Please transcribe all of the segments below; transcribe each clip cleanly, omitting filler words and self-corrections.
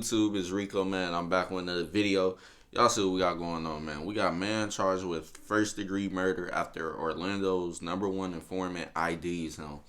YouTube is Rico, man. I'm back with another video. Y'all see what we got going on, man. We got man charged with first-degree murder after Orlando's #1 informant IDs him.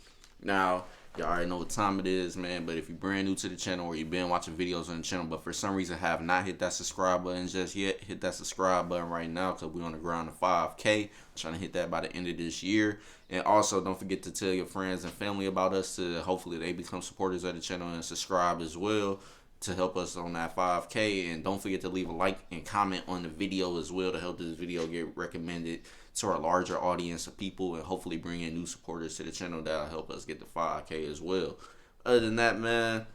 Now, y'all already know what time it is, man. But if you're brand new to the channel or you've been watching videos on the channel, but for some reason have not hit that subscribe button just yet, hit that subscribe button right now because we're on the ground to 5K. Trying to hit that by the end of this year. And also, don't forget to tell your friends and family about us to hopefully they become supporters of the channel and subscribe as well to help us on that 5K. And don't forget to leave a like and comment on the video as well to help this video get recommended to our larger audience of people and hopefully bring in new supporters to the channel that'll help us get the 5K as well. Other than that, man,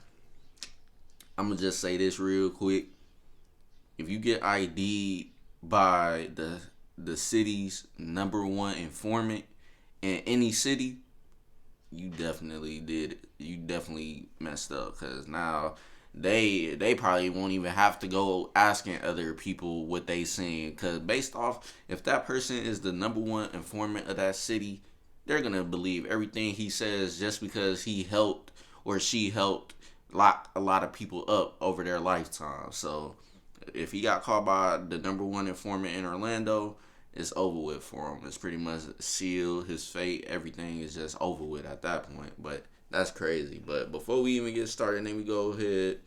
I'm gonna just say this real quick. If you get ID'd by the city's #1 informant in any city, you definitely did it. You definitely messed up, because now they probably won't even have to go asking other people what they seen, because based off if that person is the #1 informant of that city, they're gonna believe everything he says just because he helped or she helped lock a lot of people up over their lifetime. So if he got caught by the #1 informant in Orlando, it's over with for him. It's pretty much sealed. His fate, everything is just over with at that point. But that's crazy. But before we even get started, then we go ahead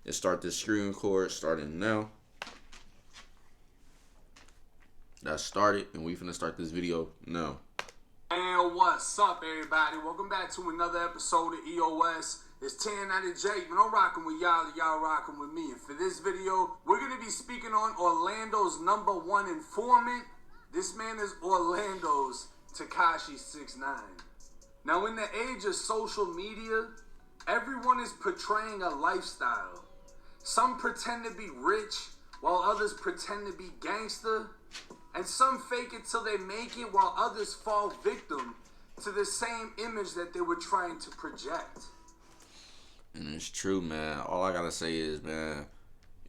and start this screen record starting now. That's started, and we finna start this video now. And what's up, everybody? Welcome back to another episode of EOS. It's 10 out of J. When I'm rocking with y'all, y'all rocking with me. And for this video, we're gonna be speaking on Orlando's #1 informant. This man is Orlando's Tekashi 6ix9ine. Now, in the age of social media, everyone is portraying a lifestyle. Some pretend to be rich, while others pretend to be gangster. And some fake it till they make it, while others fall victim to the same image that they were trying to project. And it's true, man. All I gotta say is, man,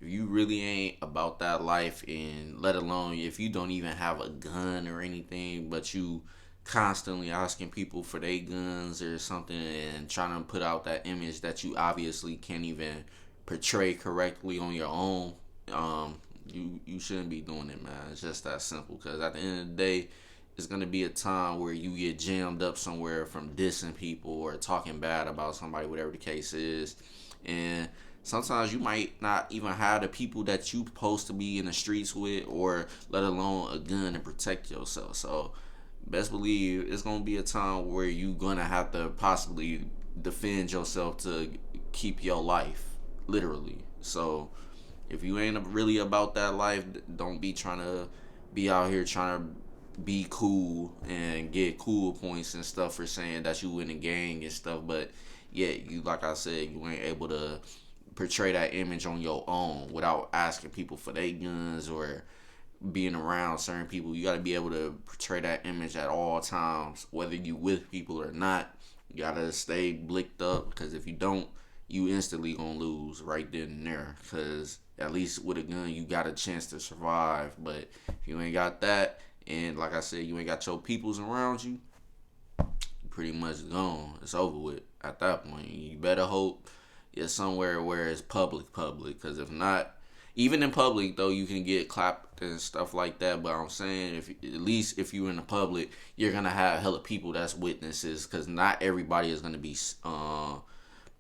if you really ain't about that life, and let alone if you don't even have a gun or anything, but you constantly asking people for their guns or something and trying to put out that image that you obviously can't even portray correctly on your own, you shouldn't be doing it, man. It's just that simple, because at the end of the day, it's going to be a time where you get jammed up somewhere from dissing people or talking bad about somebody, whatever the case is. And sometimes you might not even have the people that you supposed to be in the streets with, or let alone a gun to protect yourself. So best believe it's going to be a time where you're going to have to possibly defend yourself to keep your life, literally. So if you ain't really about that life, don't be trying to be out here trying to be cool and get cool points and stuff for saying that you in a gang and stuff, but yet you, like I said, you ain't able to portray that image on your own without asking people for their guns or being around certain people. You got to be able to portray that image at all times, whether you with people or not. You got to stay blicked up, because if you don't, you instantly gonna lose right then and there, because at least with a gun you got a chance to survive. But if you ain't got that, and like I said, you ain't got your peoples around you, you pretty much gone. It's over with at that point. You better hope it's somewhere where it's public, because if not, even in public though, you can get clapped and stuff like that. But I'm saying, if at least if you're in the public, you're gonna have hella people that's witnesses, because not everybody is gonna be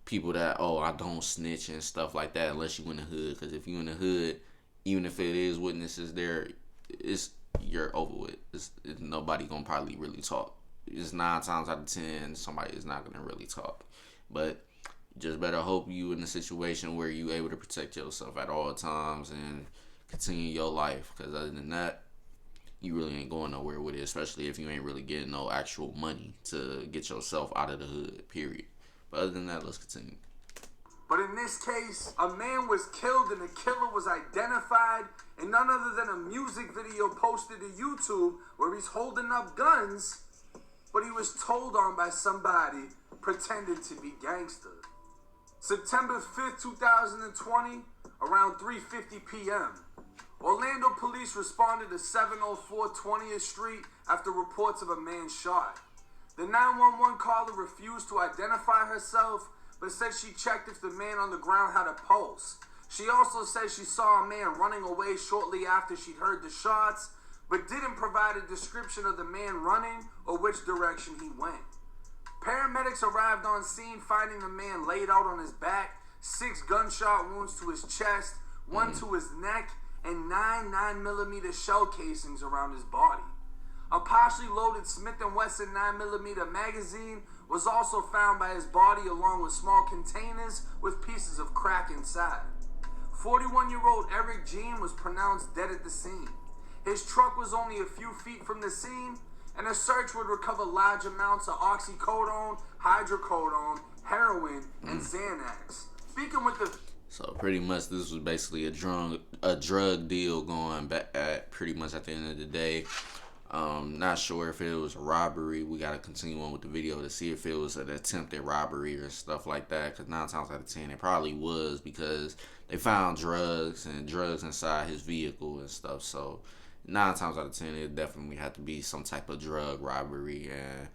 people that, oh, I don't snitch and stuff like that, unless you in the hood. Because if you in the hood, even if it is witnesses there, you're over with. It's nobody gonna probably really talk. It's 9 times out of 10 somebody is not gonna really talk. But just better hope you in a situation where you able to protect yourself at all times and continue your life, because other than that, you really ain't going nowhere with it, especially if you ain't really getting no actual money to get yourself out of the hood, period. But other than that, let's continue. But in this case, a man was killed and the killer was identified in none other than a music video posted to YouTube where he's holding up guns, but he was told on by somebody pretending to be gangster. September 5th, 2020, around 3:50 p.m., Orlando police responded to 704 20th Street after reports of a man shot. The 911 caller refused to identify herself, but said she checked if the man on the ground had a pulse. She also said she saw a man running away shortly after she'd heard the shots, but didn't provide a description of the man running or which direction he went. Paramedics arrived on scene, finding the man laid out on his back, 6 gunshot wounds to his chest, 1 to his neck, and 9 9mm shell casings around his body. A partially loaded Smith & Wesson 9mm magazine was also found by his body, along with small containers with pieces of crack inside. 41-year-old Eric Jean was pronounced dead at the scene. His truck was only a few feet from the scene, and a search would recover large amounts of oxycodone, hydrocodone, heroin, and Xanax. Speaking with the... So pretty much this was basically a drug deal going back at pretty much at the end of the day. Not sure if it was a robbery. We got to continue on with the video to see if it was an attempted robbery or stuff like that, because 9 times out of 10 it probably was, because they found drugs inside his vehicle and stuff. So 9 times out of 10 it definitely had to be some type of drug robbery, and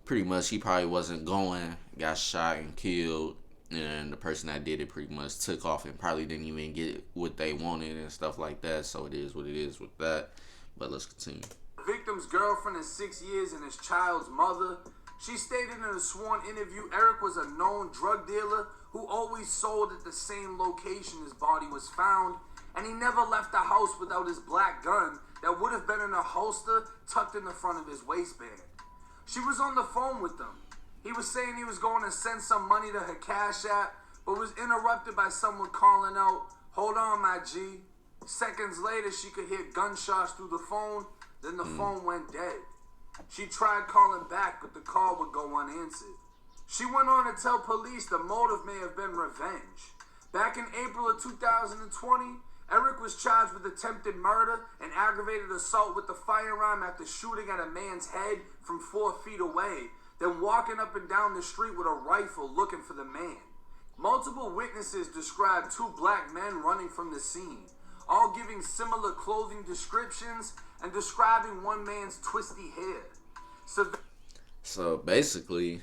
pretty much he probably wasn't going, got shot and killed, and the person that did it pretty much took off and probably didn't even get what they wanted and stuff like that. So it is what it is with that. But let's continue. The victim's girlfriend is 6 years and his child's mother. She stated in a sworn interview Eric was a known drug dealer who always sold at the same location his body was found, and he never left the house without his black gun that would have been in a holster tucked in the front of his waistband. She was on the phone with him. He was saying he was going to send some money to her Cash App, but was interrupted by someone calling out, "Hold on, my G." Seconds later, she could hear gunshots through the phone. Then the phone went dead. She tried calling back, but the call would go unanswered. She went on to tell police the motive may have been revenge. Back in April of 2020, Eric was charged with attempted murder and aggravated assault with the firearm after shooting at a man's head from 4 feet away, then walking up and down the street with a rifle looking for the man. Multiple witnesses described 2 black men running from the scene, all giving similar clothing descriptions and describing one man's twisty hair. So basically,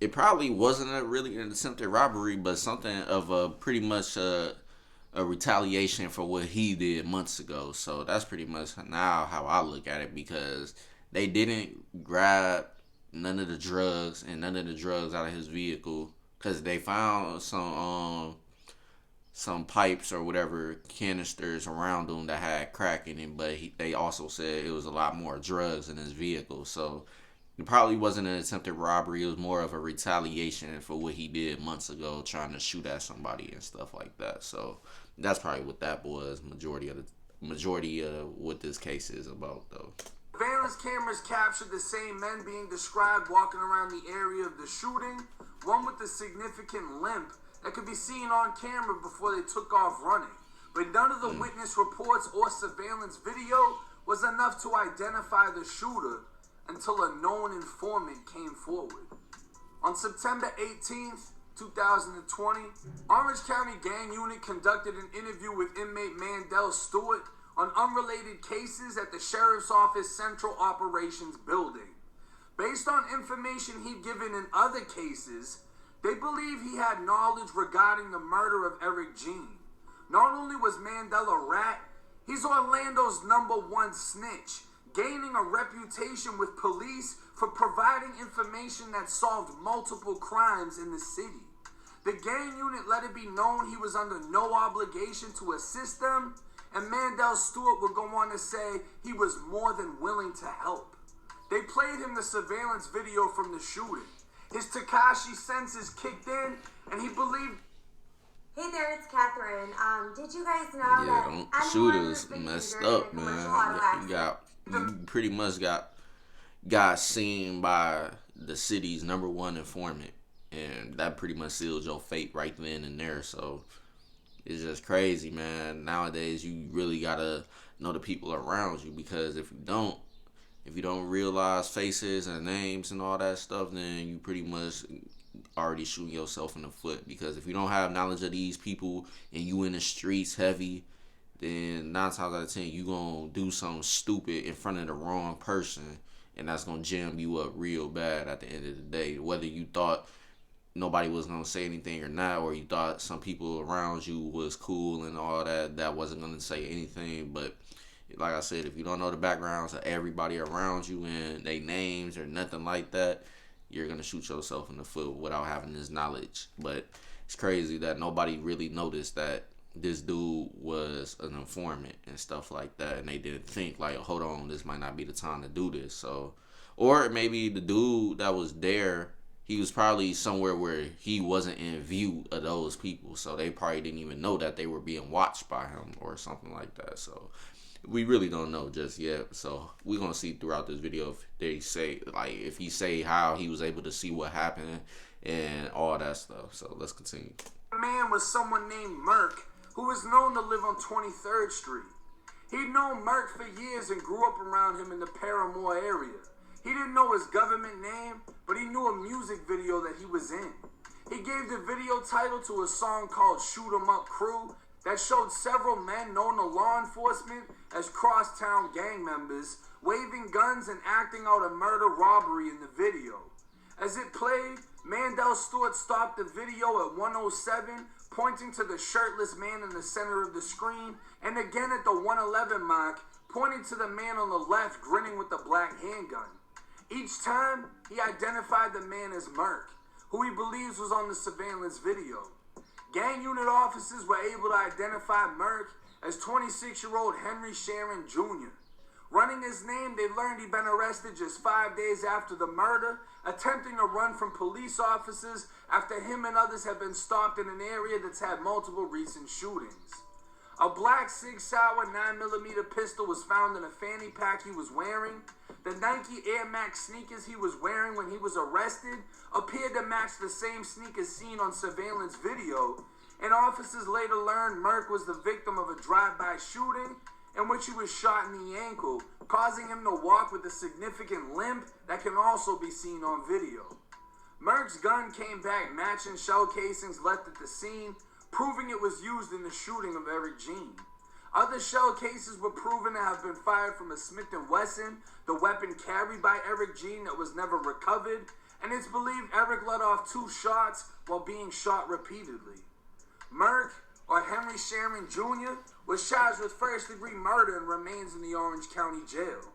it probably wasn't really an attempted robbery, but something of a pretty much a retaliation for what he did months ago. So that's pretty much now how I look at it, because they didn't grab none of the drugs out of his vehicle, because they found some pipes or whatever, canisters around him that had crack in it, but they also said it was a lot more drugs in his vehicle. So it probably wasn't an attempted robbery. It was more of a retaliation for what he did months ago, trying to shoot at somebody and stuff like that. So that's probably what that was. Majority of what this case is about, though. Surveillance cameras captured the same men being described walking around the area of the shooting, one with a significant limp that could be seen on camera before they took off running. But none of the witness reports or surveillance video was enough to identify the shooter until a known informant came forward. On September 18th, 2020, Orange County Gang Unit conducted an interview with inmate Mandel Stewart on unrelated cases at the Sheriff's Office Central Operations Building. Based on information he'd given in other cases, they believe he had knowledge regarding the murder of Eric Jean. Not only was Mandel a rat, he's Orlando's #1 snitch, gaining a reputation with police for providing information that solved multiple crimes in the city. The gang unit let it be known he was under no obligation to assist them, and Mandel Stewart would go on to say he was more than willing to help. They played him the surveillance video from the shooting. His Takashi senses kicked in, and he believed... Hey there, it's Catherine. Did you guys know that... Them shooters messed up, man. You pretty much got seen by the city's #1 informant, and that pretty much sealed your fate right then and there. So it's just crazy, man. Nowadays, you really gotta know the people around you, because if you don't realize faces and names and all that stuff, then you pretty much already shooting yourself in the foot. Because if you don't have knowledge of these people and you in the streets heavy, then 9 times out of 10 you gonna do something stupid in front of the wrong person, and that's gonna jam you up real bad at the end of the day. Whether you thought nobody was gonna say anything or not, or you thought some people around you was cool and all that wasn't gonna say anything. But like I said, if you don't know the backgrounds of everybody around you and their names or nothing like that, you're gonna shoot yourself in the foot without having this knowledge. But it's crazy that nobody really noticed that this dude was an informant and stuff like that, and they didn't think like, hold on, this might not be the time to do this. So, or maybe the dude that was there, he was probably somewhere where he wasn't in view of those people, so they probably didn't even know that they were being watched by him or something like that. So we really don't know just yet. So we're gonna see throughout this video if they say, like, if he say how he was able to see what happened and all that stuff. So let's continue. The man was someone named Merk, who was known to live on 23rd Street. He'd known Merk for years and grew up around him in the Paramore area. He didn't know his government name, but he knew a music video that he was in. He gave the video title to a song called Shoot 'Em Up Crew that showed several men known to law enforcement as crosstown gang members waving guns and acting out a murder robbery in the video. As it played, Mandel Stewart stopped the video at 107, pointing to the shirtless man in the center of the screen, and again at the 111 mark, pointing to the man on the left grinning with the black handgun. Each time, he identified the man as Merk, who he believes was on the surveillance video. Gang unit officers were able to identify Merk as 26-year-old Henry Sharon Jr. Running his name, they learned he'd been arrested just 5 days after the murder, attempting to run from police officers after him and others had been stopped in an area that's had multiple recent shootings. A black Sig Sauer 9mm pistol was found in a fanny pack he was wearing. The Nike Air Max sneakers he was wearing when he was arrested appeared to match the same sneakers seen on surveillance video, and officers later learned Merk was the victim of a drive-by shooting in which he was shot in the ankle, causing him to walk with a significant limp that can also be seen on video. Merk's gun came back matching shell casings left at the scene, proving it was used in the shooting of Eric Jean. Other shell cases were proven to have been fired from a Smith & Wesson, the weapon carried by Eric Jean that was never recovered, and it's believed Eric let off 2 shots while being shot repeatedly. Merk, or Henry Sharon Jr., was charged with first-degree murder and remains in the Orange County Jail.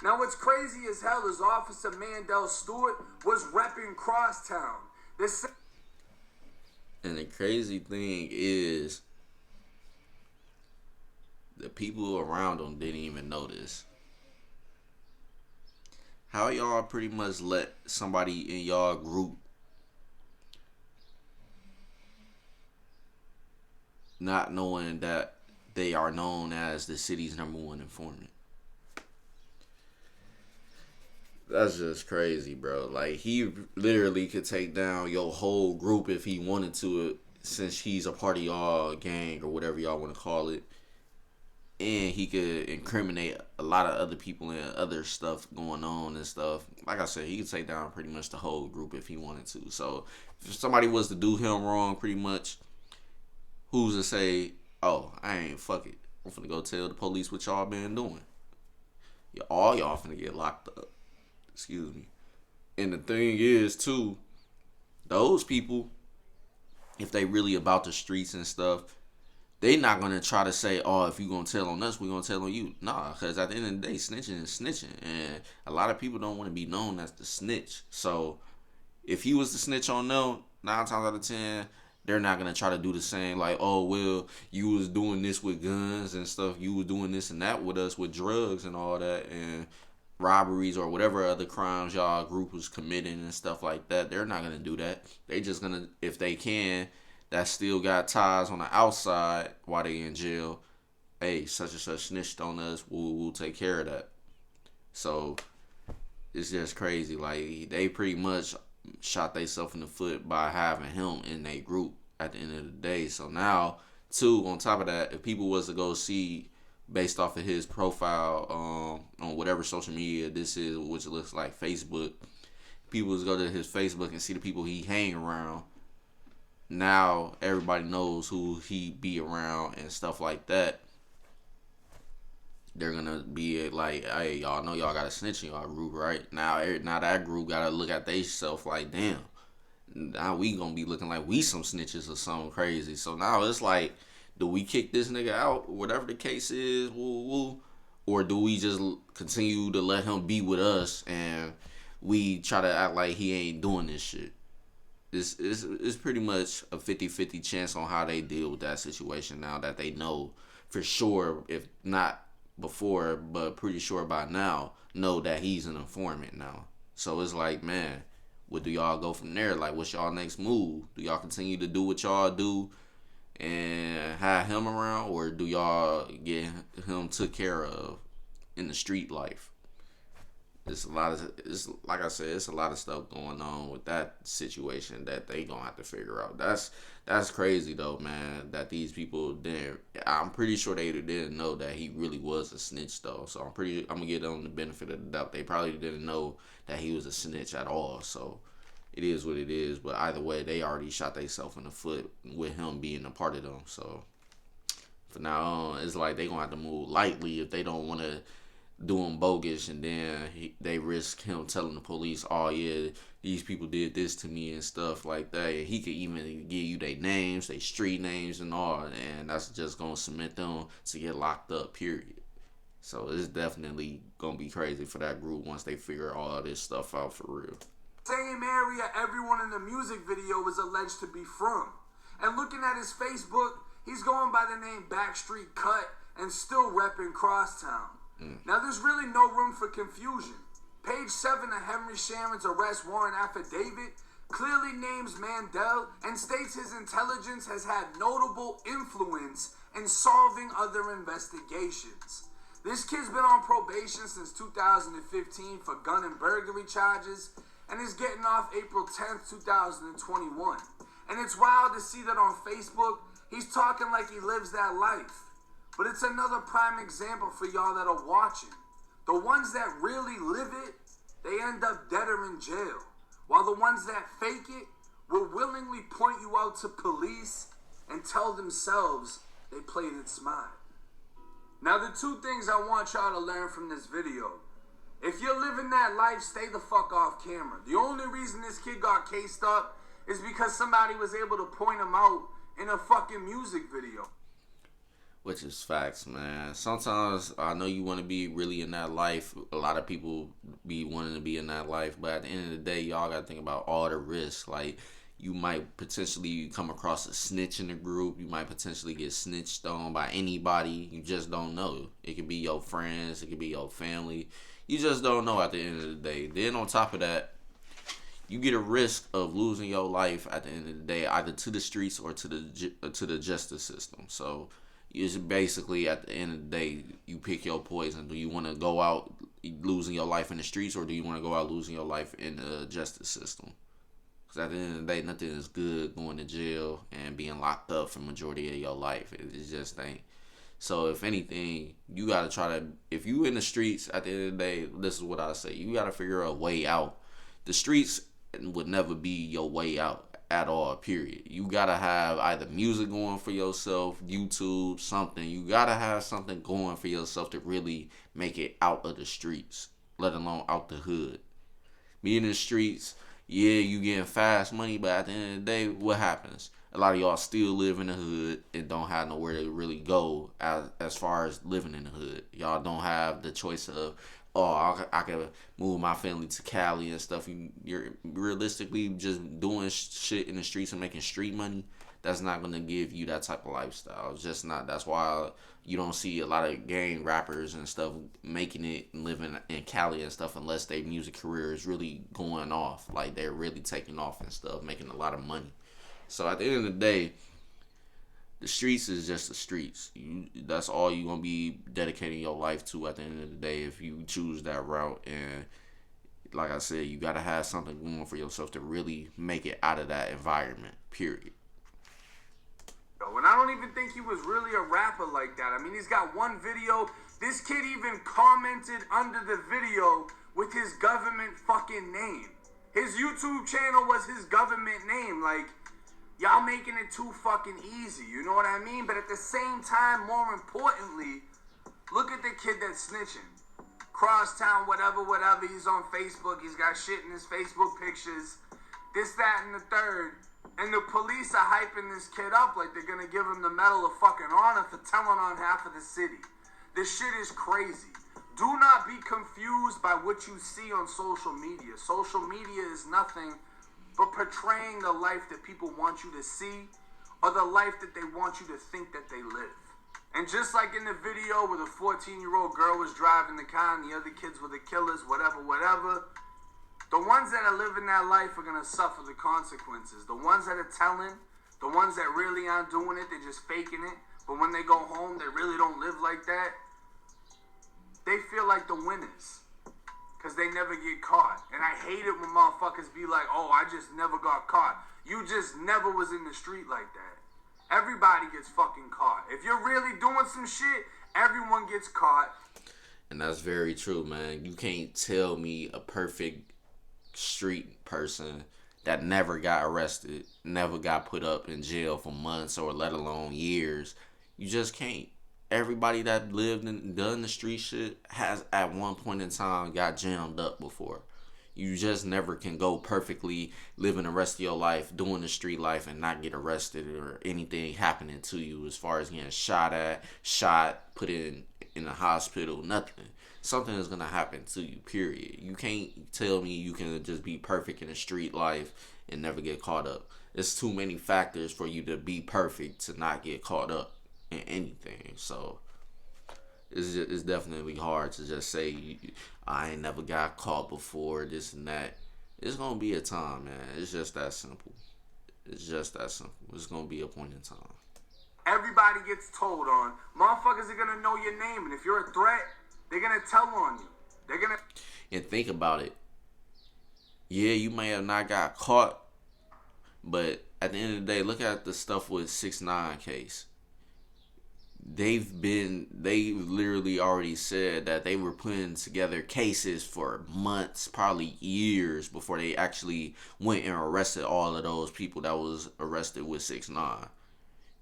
Now, what's crazy as hell is Officer Mandel Stewart was repping Crosstown. And the crazy thing is, the people around him didn't even notice. How y'all pretty much let somebody in y'all group not knowing that they are known as the city's #1 informant? That's just crazy, bro. Like, he literally could take down your whole group if he wanted to, since he's a part of y'all gang or whatever y'all want to call it. And he could incriminate a lot of other people and other stuff going on and stuff. Like I said, he could take down pretty much the whole group if he wanted to. So if somebody was to do him wrong, pretty much, who's to say, oh, I ain't, fuck it, I'm finna go tell the police what y'all been doing. All y'all finna get locked up. Excuse me. And the thing is, too, those people, if they really about the streets and stuff, they not going to try to say, oh, if you going to tell on us, we going to tell on you. Nah, because at the end of the day, snitching is snitching. And a lot of people don't want to be known as the snitch. So if he was to snitch on them, 9 times out of 10, they're not going to try to do the same. Like, oh, well, you was doing this with guns and stuff. You was doing this and that with us with drugs and all that. And robberies or whatever other crimes y'all group was committing and stuff like that. They're not going to do that. They just going to, if they can, that still got ties on the outside while they in jail, hey, such and such snitched on us, we'll take care of that. So it's just crazy. Like, they pretty much shot themselves in the foot by having him in their group at the end of the day. So now, too, on top of that, if people was to go see, based off of his profile on whatever social media this is, which looks like Facebook, people was to go to his Facebook and see the people he hang around. Now everybody knows who he be around and stuff like that. they're gonna be like, hey, y'all know y'all got a snitch in y'all group, right? Now that group gotta look at they self like, damn, now we gonna be looking like we some snitches or something crazy. So now it's like, do we kick this nigga out, whatever the case is, woo woo, or do we just continue to let him be with us and we try to act like he ain't doing this shit? It's pretty much a 50-50 chance on how they deal with that situation now that they know for sure, if not before, but pretty sure by now, know that he's an informant now. So it's like, man, what do y'all go from there? Like, what's y'all next move? Do y'all continue to do what y'all do and have him around, or do y'all get him took care of in the street life? It's like I said, it's a lot of stuff going on with that situation that they gonna have to figure out. That's crazy though, man. That these people didn't. I'm pretty sure they didn't know that he really was a snitch though. So I'm gonna give them the benefit of the doubt. They probably didn't know that he was a snitch at all. So it is what it is. But either way, they already shot themselves in the foot with him being a part of them. So for now on, it's like they gonna have to move lightly if they don't want to doing bogus, and then they risk him telling the police, oh yeah, these people did this to me and stuff like that. And he could even give you their names, their street names and all, and that's just gonna cement them to get locked up, period. So it's definitely gonna be crazy for that group once they figure all this stuff out for real. Same area everyone in the music video is alleged to be from. And looking at his Facebook, he's going by the name Backstreet Cut and still repping Crosstown. Now, there's really no room for confusion. Page 7 of Henry Sharon's arrest warrant affidavit clearly names Mandel and states his intelligence has had notable influence in solving other investigations. This kid's been on probation since 2015 for gun and burglary charges and is getting off April 10th, 2021. And it's wild to see that on Facebook, he's talking like he lives that life. But it's another prime example for y'all that are watching. The ones that really live it, they end up dead or in jail. While the ones that fake it will willingly point you out to police and tell themselves they played it smart. Now the two things I want y'all to learn from this video. If you're living that life, stay the fuck off camera. The only reason this kid got cased up is because somebody was able to point him out in a fucking music video. Which is facts, man. Sometimes I know you want to be really in that life. A lot of people be wanting to be in that life. But at the end of the day, y'all got to think about all the risks. Like, you might potentially come across a snitch in the group. You might potentially get snitched on by anybody. You just don't know. It could be your friends. It could be your family. You just don't know at the end of the day. Then on top of that, you get a risk of losing your life at the end of the day, either to the streets or to the justice system. So it's basically, at the end of the day, you pick your poison. Do you want to go out losing your life in the streets, or do you want to go out losing your life in the justice system? Because at the end of the day, nothing is good going to jail and being locked up for the majority of your life. It just ain't. So if anything, you got to try to, if you in the streets, at the end of the day, this is what I say. You got to figure a way out. The streets would never be your way out at all, period. You gotta have either music going for yourself, YouTube, something. You gotta have something going for yourself to really make it out of the streets, let alone out the hood. Being in the streets, yeah, you getting fast money, but at the end of the day, what happens? A lot of y'all still live in the hood and don't have nowhere to really go as far as living in the hood. Y'all don't have the choice of, oh, I could move my family to Cali and stuff. You're realistically just doing shit in the streets and making street money. That's not going to give you that type of lifestyle. It's just not. That's why you don't see a lot of gang rappers and stuff making it and living in Cali and stuff unless their music career is really going off. Like, they're really taking off and stuff, making a lot of money. So at the end of the day, the streets is just the streets. That's all you're going to be dedicating your life to at the end of the day if you choose that route. And like I said, you got to have something going for yourself to really make it out of that environment, period. And I don't even think he was really a rapper like that. I mean, he's got one video. This kid even commented under the video with his government fucking name. His YouTube channel was his government name. Like, y'all making it too fucking easy, you know what I mean? But at the same time, more importantly, Look at the kid that's snitching. Crosstown, whatever, he's on Facebook, he's got shit in his Facebook pictures, this, that, and the third, and the police are hyping this kid up like they're gonna give him the Medal of fucking Honor for telling on half of the city. This shit is crazy. Do not be confused by what you see on social media. Social media is nothing but portraying the life that people want you to see or the life that they want you to think that they live. And just like in the video where the 14-year-old girl was driving the car and the other kids were the killers, whatever, the ones that are living that life are going to suffer the consequences. The ones that are telling, the ones that really aren't doing it, they're just faking it. But when they go home, they really don't live like that. They feel like the winners because they never get caught. And I hate it when motherfuckers be like, oh, I just never got caught. You just never was in the street like that. Everybody gets fucking caught. If you're really doing some shit, everyone gets caught. And that's very true, man. You can't tell me a perfect street person that never got arrested, never got put up in jail for months or let alone years. You just can't. Everybody that lived and done the street shit has at one point in time got jammed up before. You just never can go perfectly living the rest of your life doing the street life and not get arrested or anything happening to you as far as getting shot, put in a hospital, nothing. Something is going to happen to you, period. You can't tell me you can just be perfect in the street life and never get caught up. There's too many factors for you to be perfect to not get caught up in anything. So it's definitely hard to just say I ain't never got caught before, this and that. It's gonna be a time, man. It's just that simple. It's just that simple. It's gonna be a point in time. Everybody gets told on. Motherfuckers are gonna know your name, and if you're a threat, they're gonna tell on you. They're gonna. And think about it. Yeah, you may have not got caught, but at the end of the day, look at the stuff with 6ix9ine case. They literally already said that they were putting together cases for months, probably years, before they actually went and arrested all of those people that was arrested with 6ix9ine.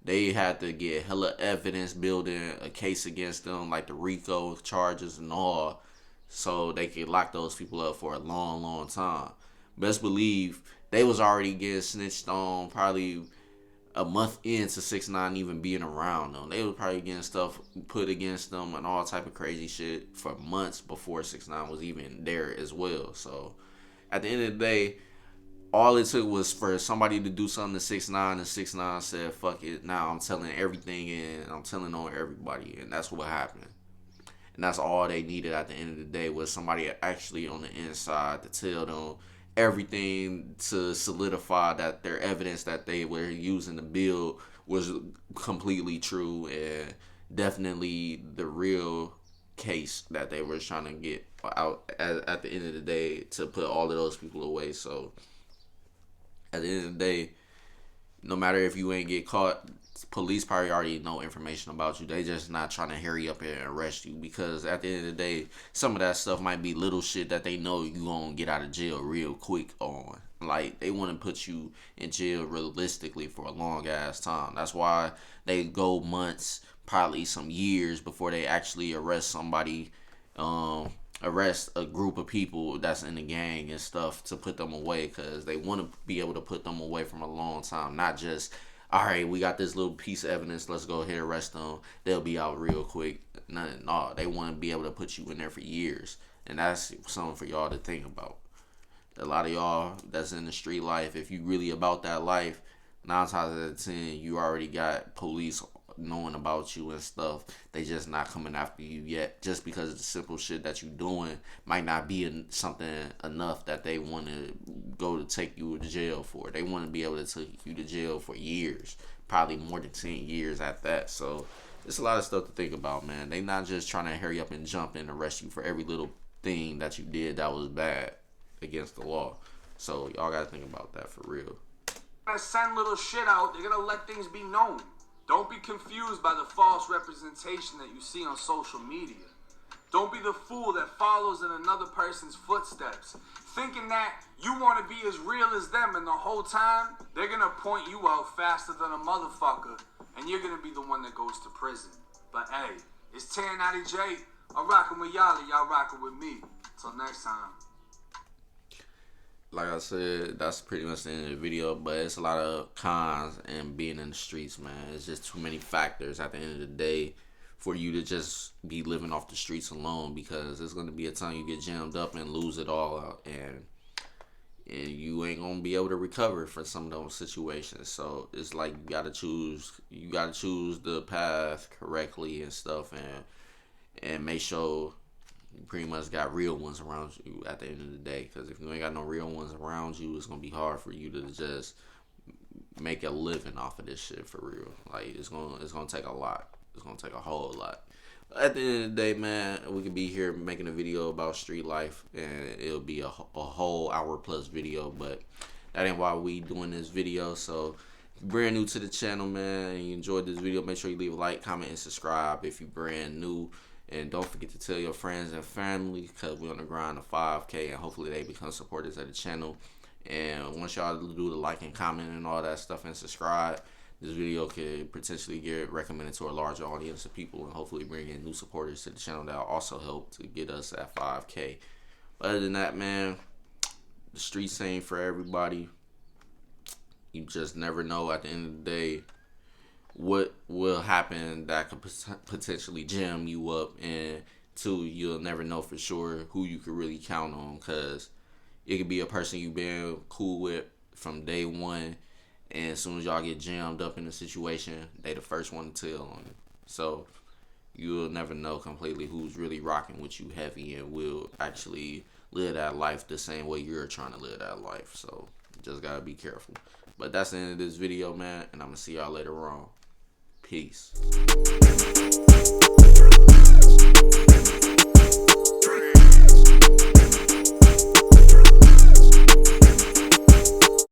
They had to get hella evidence building a case against them, like the Rico charges and all, so they could lock those people up for a long, long time. Best believe they was already getting snitched on probably a month into 6ix9ine even being around them. They was probably getting stuff put against them and all type of crazy shit for months before 6ix9ine was even there as well. So at the end of the day, all it took was for somebody to do something to 6ix9ine, and 6ix9ine said, fuck it, now I'm telling everything and I'm telling on everybody, and that's what happened. And that's all they needed at the end of the day, was somebody actually on the inside to tell them everything to solidify that their evidence that they were using to build was completely true and definitely the real case that they were trying to get out at the end of the day to put all of those people away. So at the end of the day, no matter if you ain't get caught, police probably already know information about you. They just not trying to hurry up and arrest you, because at the end of the day, some of that stuff might be little shit that they know you gonna get out of jail real quick on. Like, they want to put you in jail realistically for a long ass time. That's why they go months, probably some years before they actually arrest somebody, arrest a group of people that's in the gang and stuff to put them away, because they want to be able to put them away from a long time, not just, all right, we got this little piece of evidence, let's go ahead and arrest them, they'll be out real quick. No, they want to be able to put you in there for years. And that's something for y'all to think about. A lot of y'all that's in the street life, if you really about that life, 9 times out of 10, you already got police knowing about you and stuff. They just not coming after you yet, just because the simple shit that you doing might not be something enough that they want to go to take you to jail for. They want to be able to take you to jail for years, probably more than 10 years at that. So it's a lot of stuff to think about, man. They not just trying to hurry up and jump and arrest you for every little thing that you did that was bad against the law. So y'all gotta think about that for real. Gonna send little shit out, they're gonna let things be known. Don't be confused by the false representation that you see on social media. Don't be the fool that follows in another person's footsteps, thinking that you want to be as real as them, and the whole time, they're going to point you out faster than a motherfucker, and you're going to be the one that goes to prison. But hey, It's 1090 J. I'm rocking with y'all and y'all rocking with me. Till next time. Like I said, that's pretty much the end of the video, but it's a lot of cons and being in the streets, man. It's just too many factors at the end of the day for you to just be living off the streets alone, because there's going to be a time you get jammed up and lose it all out, and you ain't going to be able to recover from some of those situations. So it's like you got to choose the path correctly and stuff, and make sure you pretty much got real ones around you at the end of the day. Because if you ain't got no real ones around you, it's gonna be hard for you to just make a living off of this shit for real. Like it's gonna take a lot. It's gonna take a whole lot. At the end of the day, man, we could be here making a video about street life, and it'll be a whole hour plus video. But that ain't why we doing this video. So if you're brand new to the channel, man, and you enjoyed this video, make sure you leave a like, comment, and subscribe if you're brand new. And don't forget to tell your friends and family, because we're on the grind of 5K, and hopefully they become supporters of the channel. And once y'all do the like and comment and all that stuff and subscribe, this video could potentially get recommended to a larger audience of people, and hopefully bring in new supporters to the channel that will also help to get us at 5K. But other than that, man, the streets ain't for everybody. You just never know at the end of the day what will happen that could potentially jam you up, and two, you'll never know for sure who you could really count on, because it could be a person you've been cool with from day one, and as soon as y'all get jammed up in a situation, they the first one to tell on you. So you'll never know completely who's really rocking with you heavy and will actually live that life the same way you're trying to live that life. So you just gotta be careful. But that's the end of this video, man, and I'm gonna see y'all later on. Peace.